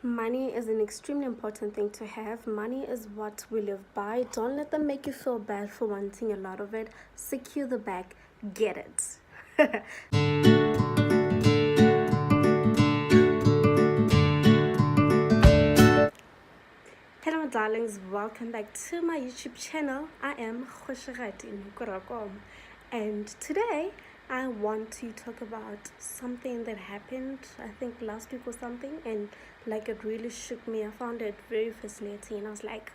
Money is an extremely important thing to have. Money is what we live by. Don't let them make you feel bad for wanting a lot of it. Secure the bag, get it. Hello, my darlings. Welcome back to my YouTube channel. I am Kgoshigadi, Noko Rakoma, and today I want to talk about something that happened, I think last week or something, and like it really shook me. I found it very fascinating, and I was like,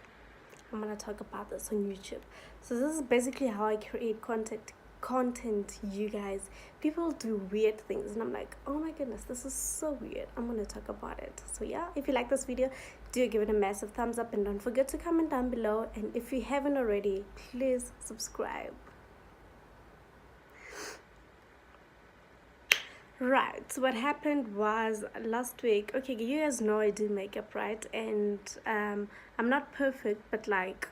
I'm gonna talk about this on YouTube. So this is basically how I create content, you guys. People do weird things and I'm like, oh my goodness, this is so weird. I'm gonna talk about it. So yeah, if you like this video, do give it a massive thumbs up and don't forget to comment down below, and if you haven't already, please subscribe. Right, so what happened was last week, okay, you guys know I do makeup, right? And I'm not perfect, but like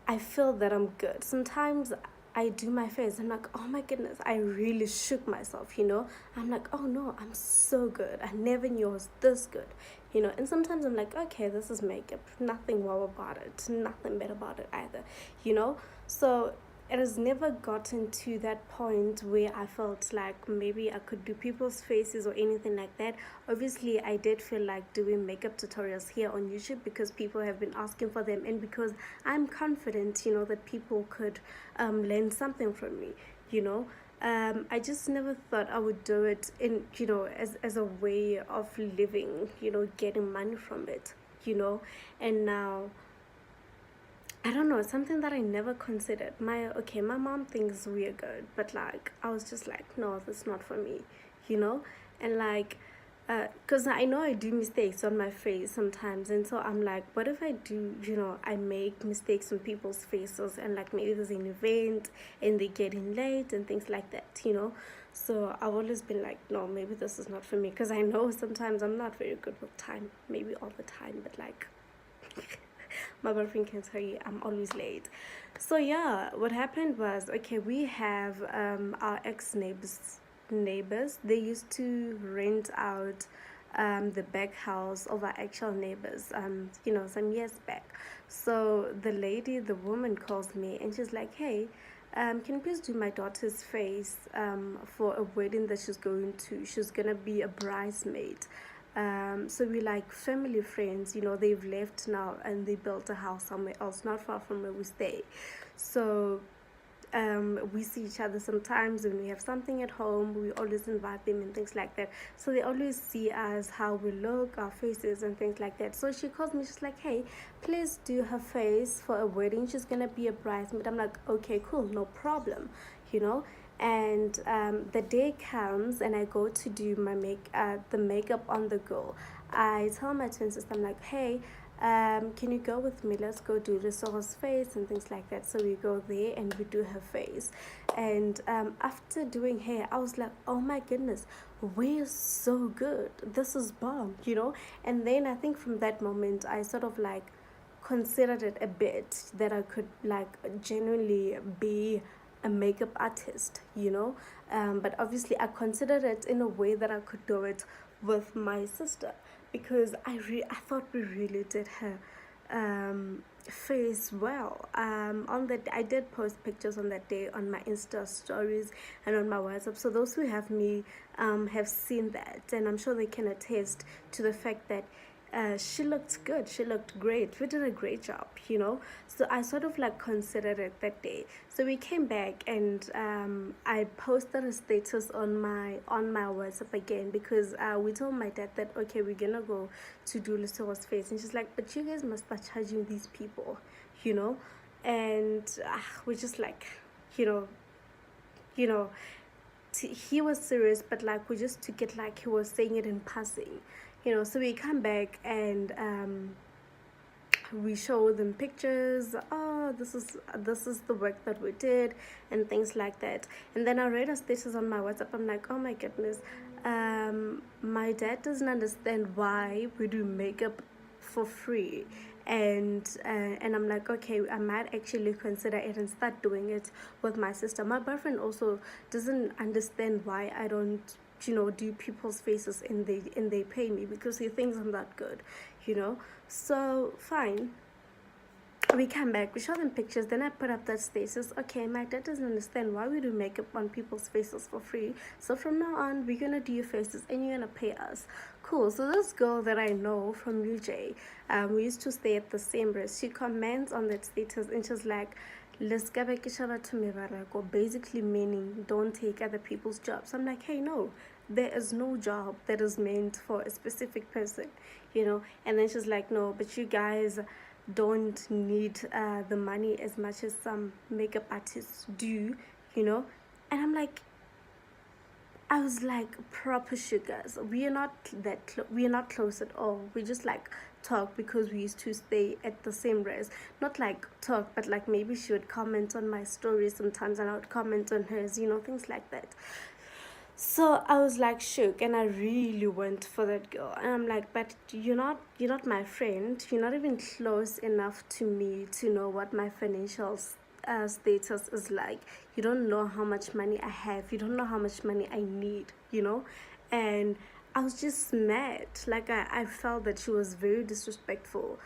I feel that I'm good. Sometimes I do my face, I'm like, oh my goodness, I really shook myself, you know? I'm like, oh no, I'm so good. I never knew I was this good, you know? And sometimes I'm like, okay, this is makeup. Nothing wow about it. Nothing bad about it either, you know? So it has never gotten to that point where I felt like maybe I could do people's faces or anything like that. Obviously, I did feel like doing makeup tutorials here on YouTube because people have been asking for them, and because I'm confident, you know, that people could learn something from me, you know. I just never thought I would do it in, you know, as a way of living, you know, getting money from it, you know. And now I don't know, something that I never considered. My mom thinks we're good, but like I was just like, no, that's not for me, you know. And like because I know I do mistakes on my face sometimes, and so I'm like, what if I do, you know, I make mistakes on people's faces, and like maybe there's an event and they get in late and things like that, you know. So I've always been like, no, maybe this is not for me, because I know sometimes I'm not very good with time, maybe all the time, but like my boyfriend can tell you I'm always late. So yeah, what happened was, okay, we have our ex neighbors. They used to rent out the back house of our actual neighbors, you know, some years back. So the woman calls me and she's like, hey, can you please do my daughter's face for a wedding that she's going to? She's gonna be a bridesmaid. So we like family friends, you know, they've left now and they built a house somewhere else, not far from where we stay. So we see each other sometimes when we have something at home. We always invite them and things like that, so they always see us, how we look, our faces and things like that. So she calls me, she's like, hey, please do her face for a wedding, she's gonna be a bridesmaid. I'm like, okay, cool, no problem, you know. And the day comes and I go to do the makeup on the girl. I tell my twin sister, I'm like, hey, can you go with me, let's go do Lusora's face and things like that. So we go there and we do her face. And after doing hair, I was like, oh my goodness, we're so good, this is bomb, you know. And then I think from that moment I sort of like considered it a bit that I could like genuinely be a makeup artist, you know. But obviously I considered it in a way that I could do it with my sister, because I thought we really did her face well. On that, I did post pictures on that day on my Insta stories and on my WhatsApp, so those who have me have seen that, and I'm sure they can attest to the fact that she looked good, she looked great, we did a great job, you know. So I sort of like considered it that day. So we came back and I posted a status on my WhatsApp again, because we told my dad that, okay, we're gonna go to do Lucifer's face, and she's like, but you guys must start charging these people, you know. And we're just like, you know, you know, he was serious, but like we just took it like he was saying it in passing, you know. So we come back and we show them pictures. Oh, this is the work that we did and things like that. And then I read a status on my WhatsApp, I'm like, oh my goodness, my dad doesn't understand why we do makeup for free. And I'm like, okay, I might actually consider it and start doing it with my sister. My boyfriend also doesn't understand why I don't do people's faces and they pay me because he thinks I'm that good, so fine. We come back, we show them pictures, then I put up that status. Okay, my dad doesn't understand why we do makeup on people's faces for free. So from now on, we're gonna do your faces and you're gonna pay us. Cool. So this girl that I know from UJ, we used to stay at the same rest. She comments on that status and she's like, let's get back to or basically meaning don't take other people's jobs. I'm like, hey, no, there is no job that is meant for a specific person, and then she's like, no, but you guys don't need the money as much as some makeup artists do, and I'm like, I was like, proper sugars. We are not we are not close at all. We just like talk because we used to stay at the same res. Not like talk, but like maybe she would comment on my stories sometimes, and I would comment on hers. Things like that. So I was like shook, and I really went for that girl. And I'm like, but you're not my friend. You're not even close enough to me to know what my financial status is like. You don't know how much money I have. You don't know how much money I need. And I was just mad. Like I felt that she was very disrespectful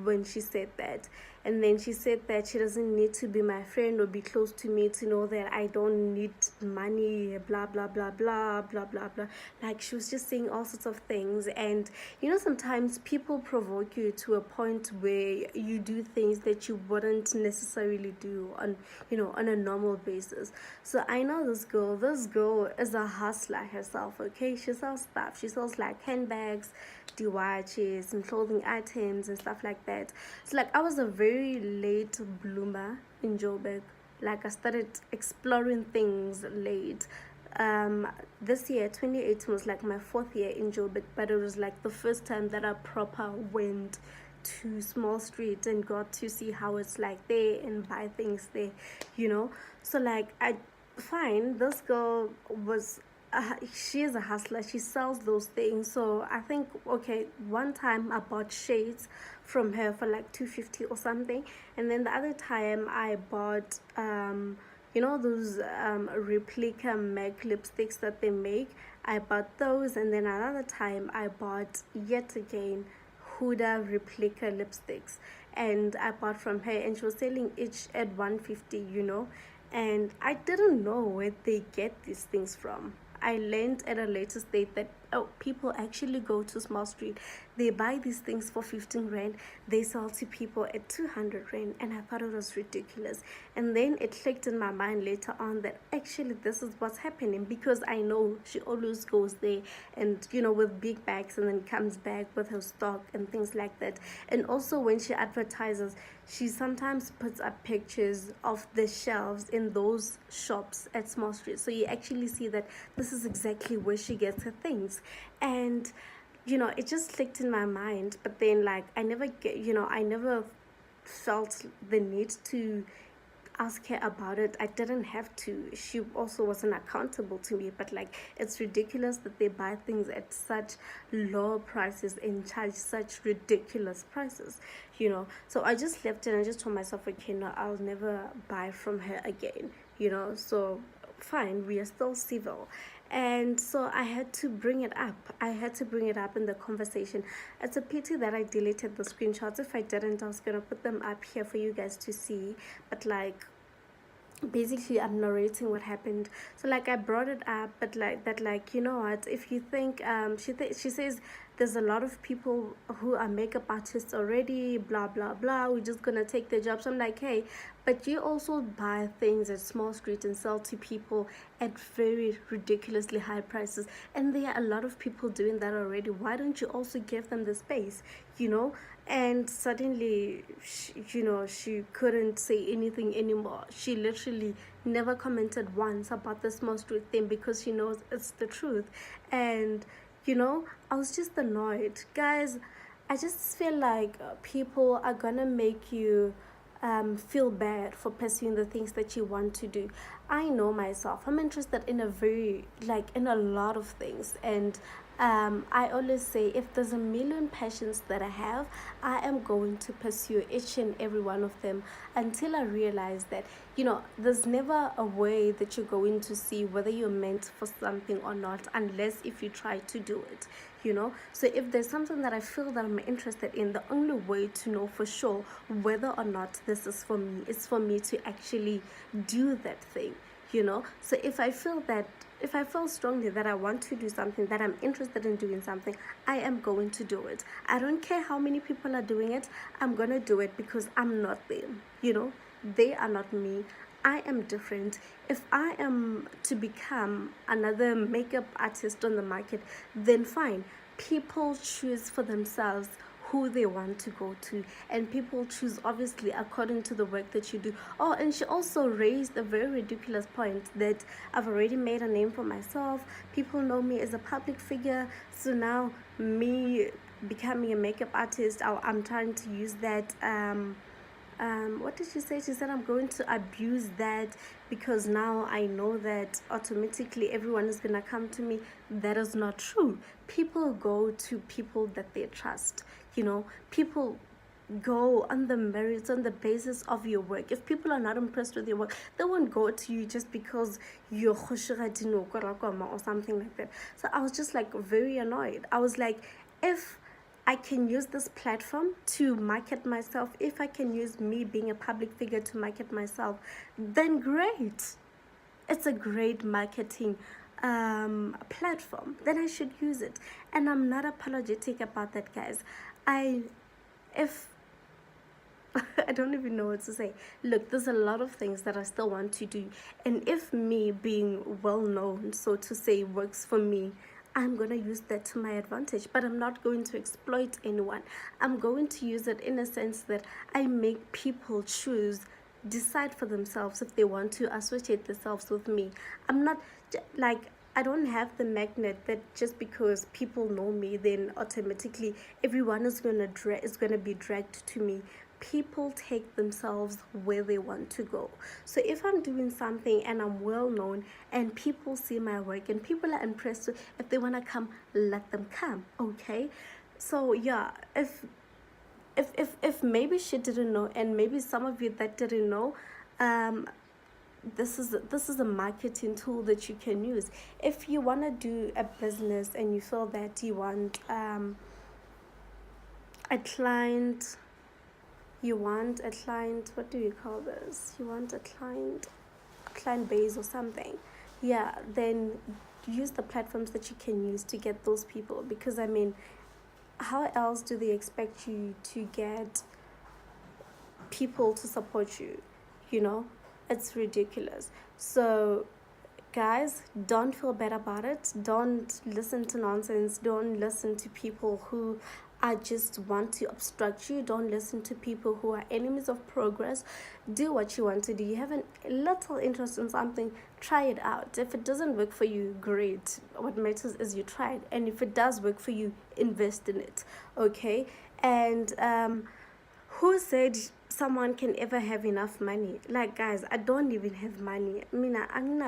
when she said that. And then she said that she doesn't need to be my friend or be close to me to know that I don't need money, blah blah blah blah blah blah blah. Like she was just saying all sorts of things. And sometimes people provoke you to a point where you do things that you wouldn't necessarily do on a normal basis. So I know this girl is a hustler herself. Okay, she sells stuff. She sells like handbags, watches and clothing items and stuff like that. So like I was a very late bloomer in Joburg. Like I started exploring things late. This year 2018 was like my 4th year in Joburg, but it was like the first time that I proper went to Small Street and got to see how it's like there and buy things there, so like this girl was she is a hustler. She sells those things. So I think, okay, one time I bought shades from her for like 250 or something, and then the other time I bought those replica MAC lipsticks that they make. I bought those, and then another time I bought yet again Huda replica lipsticks, and I bought from her, and she was selling each at 150, and I didn't know where they get these things from. I learned at a later stage that people actually go to Small Street, they buy these things for 15 rand, they sell to people at 200 rand, and I thought it was ridiculous. And then it clicked in my mind later on that actually this is what's happening, because I know she always goes there and with big bags and then comes back with her stock and things like that. And also when she advertises, she sometimes puts up pictures of the shelves in those shops at Small Street, so you actually see that this is exactly where she gets her things. And it just clicked in my mind, but then like I never felt the need to ask her about it. I didn't have to. She also wasn't accountable to me, but like it's ridiculous that they buy things at such low prices and charge such ridiculous prices, so I just left it and I just told myself, okay, no, I'll never buy from her again, so fine, we are still civil. And so I had to bring it up. In the conversation. It's a pity that I deleted the screenshots. If I didn't, I was gonna put them up here for you guys to see. But like, basically I'm narrating what happened. So like I brought it up, but like that, like, what, if you think she says there's a lot of people who are makeup artists already, blah blah blah, we're just gonna take their jobs. I'm like, hey, but you also buy things at Small Street and sell to people at very ridiculously high prices, and there are a lot of people doing that already. Why don't you also give them the space, and suddenly she couldn't say anything anymore. She literally never commented once about the Small Street thing because she knows it's the truth. And I was just annoyed, guys. I just feel like people are gonna make you feel bad for pursuing the things that you want to do. I know myself, I'm interested in in a lot of things, and I always say if there's a million passions that I have, I am going to pursue each and every one of them until I realize that, there's never a way that you're going to see whether you're meant for something or not unless if you try to do it. So if there's something that I feel that I'm interested in, the only way to know for sure whether or not this is for me is for me to actually do that thing. So if I feel strongly that I want to do something, that I'm interested in doing something, I am going to do it. I don't care how many people are doing it. I'm gonna do it because I'm not them. They are not me. I am different. If I am to become another makeup artist on the market, then fine. People choose for themselves who they want to go to, and people choose obviously according to the work that you do. Oh, and she also raised a very ridiculous point that I've already made a name for myself. People know me as a public figure, so now me becoming a makeup artist, I'm trying to use that what did she say? She said I'm going to abuse that because now I know that automatically everyone is gonna come to me. That is not true. People go to people that they trust. People go on the merits, on the basis of your work. If people are not impressed with your work, they won't go to you just because you're Kgoshigadi, Noko Rakoma or something like that. So I was just like very annoyed. I was like, if I can use this platform to market myself, if I can use me being a public figure to market myself, then great. It's a great marketing platform. Then I should use it. And I'm not apologetic about that, guys. If I don't even know what to say. Look, there's a lot of things that I still want to do. And if me being well known, so to say, works for me, I'm going to use that to my advantage. But I'm not going to exploit anyone. I'm going to use it in a sense that I make people decide for themselves if they want to associate themselves with me. I'm not like, I don't have the magnet that just because people know me, then automatically everyone is gonna be dragged to me. People take themselves where they want to go. So if I'm doing something and I'm well known and people see my work and people are impressed, if they wanna come, let them come. Okay. So yeah, if maybe she didn't know, and maybe some of you that didn't know, this is a marketing tool that you can use. If you want to do a business and you feel that you want a client, what do you call this, you want a client base or something, yeah, then use the platforms that you can use to get those people. Because I mean, how else do they expect you to get people to support you? It's ridiculous. So guys, don't feel bad about it. Don't listen to nonsense. Don't listen to people who I just want to obstruct you. Don't listen to people who are enemies of progress. Do what you want to do. You have a little interest in something, try it out. If it doesn't work for you, great. What matters is you tried. And if it does work for you, invest in it. Okay? And who said someone can ever have enough money? Like, guys, I don't even have money. Mina, I don't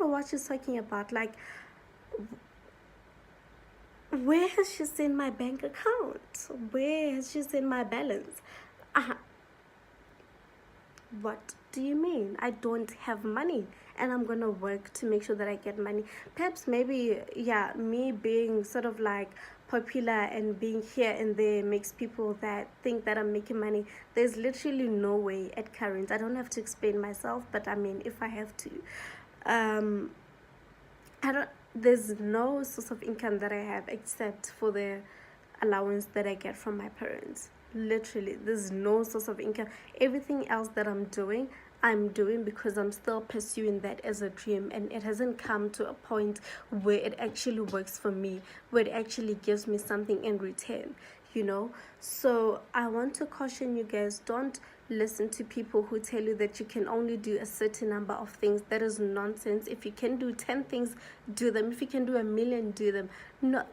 know what she's talking about. Like, where has she seen my bank account? Where has she seen my balance? What do you mean? I don't have money and I'm gonna work to make sure that I get money. Perhaps maybe, yeah, me being sort of like popular and being here and there makes people that think that I'm making money. There's literally no way at current. I don't have to explain myself, but I mean, if I have to, there's no source of income that I have except for the allowance that I get from my parents. Literally, there's no source of income. Everything else that I'm doing because I'm still pursuing that as a dream, and it hasn't come to a point where it actually works for me, where it actually gives me something in return. So I want to caution you guys, don't listen to people who tell you that you can only do a certain number of things. That is nonsense. If you can do 10 things, do them. If you can do a million, do them. No,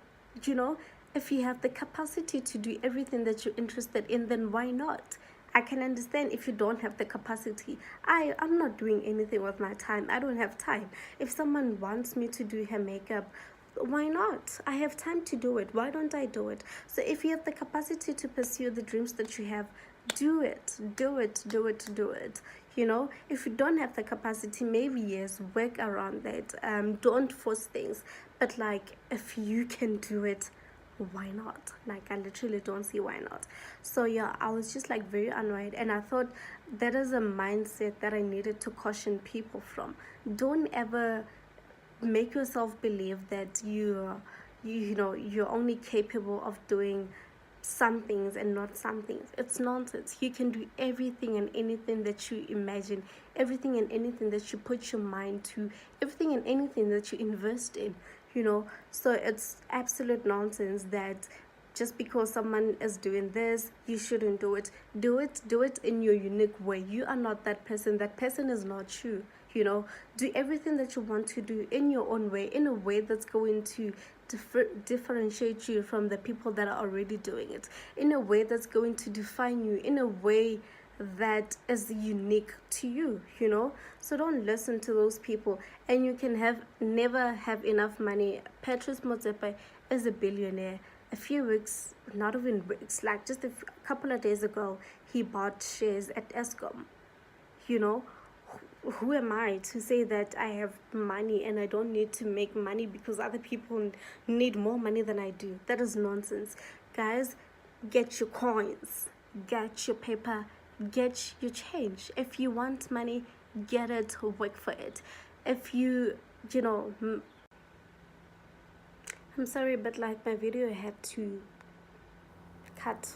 if you have the capacity to do everything that you're interested in, then why not? I can understand if you don't have the capacity. I'm not doing anything with my time. I don't have time. If someone wants me to do her makeup, Why not? I have time to do it. Why don't I do it? So if you have the capacity to pursue the dreams that you have, do it. Do it. Do it. Do it. You know, if you don't have the capacity, maybe yes, work around that. Don't force things. But like, if you can do it, why not? Like, I literally don't see why not. So yeah, I was just like very annoyed, and I thought that is a mindset that I needed to caution people from. Don't ever make yourself believe that you know you're only capable of doing some things and not some things. It's nonsense. You can do everything and anything that you imagine, everything and anything that you put your mind to, everything and anything that you invest in, you know. So it's absolute nonsense that just because someone is doing this, you shouldn't do it. Do it in your unique way. You are not that person. That person is not you. You know, do everything that you want to do in your own way, in a way that's going to differentiate you from the people that are already doing it, in a way that's going to define you, in a way that is unique to you, you know. So don't listen to those people. And you can have never have enough money. Patrice Motsepe is a billionaire. A few weeks, not even weeks, like just a couple of days ago, he bought shares at Eskom, you know. Who am I to say that I have money and I don't need to make money because other people need more money than I do? That is nonsense. Guys, get your coins, get your paper, get your change. If you want money, get it, work for it. If you know, I'm sorry, but like my video had to cut.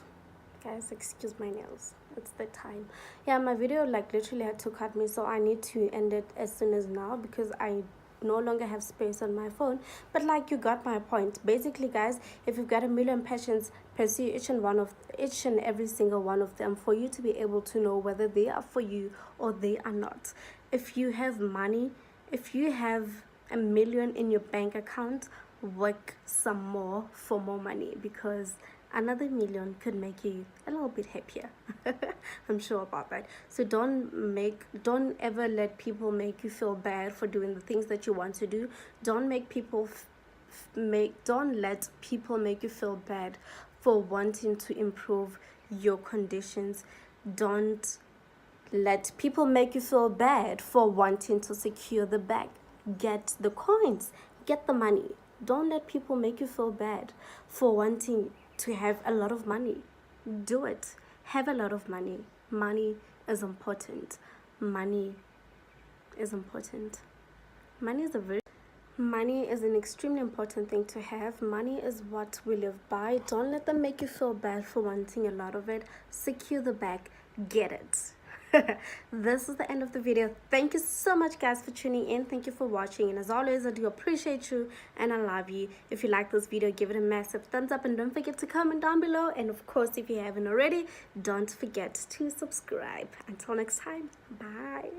Guys, excuse my nails, it's the time. Yeah, my video like literally had to cut me, so I need to end it as soon as now because I no longer have space on my phone. But like, you got my point. Basically, guys, if you've got a million passions, pursue each and every single one of them for you to be able to know whether they are for you or they are not. If you have money, if you have a million in your bank account, work some more for more money, because another million could make you a little bit happier. I'm sure about that. So don't ever let people make you feel bad for doing the things that you want to do. Don't make people don't let people make you feel bad for wanting to improve your conditions. Don't let people make you feel bad for wanting to secure the bag. Get the coins, get the money. Don't let people make you feel bad for wanting to have a lot of money. Do it. Have a lot of money. Money is important. Money is important. Money is an extremely important thing to have. Money is what we live by. Don't let them make you feel bad for wanting a lot of it. Secure the bag. Get it. This is the end of the video. Thank you so much, guys, for tuning in. Thank you for watching, and as always, I do appreciate you and I love you. If you like this video, give it a massive thumbs up and don't forget to comment down below. And of course, if you haven't already, don't forget to subscribe. Until next time, bye.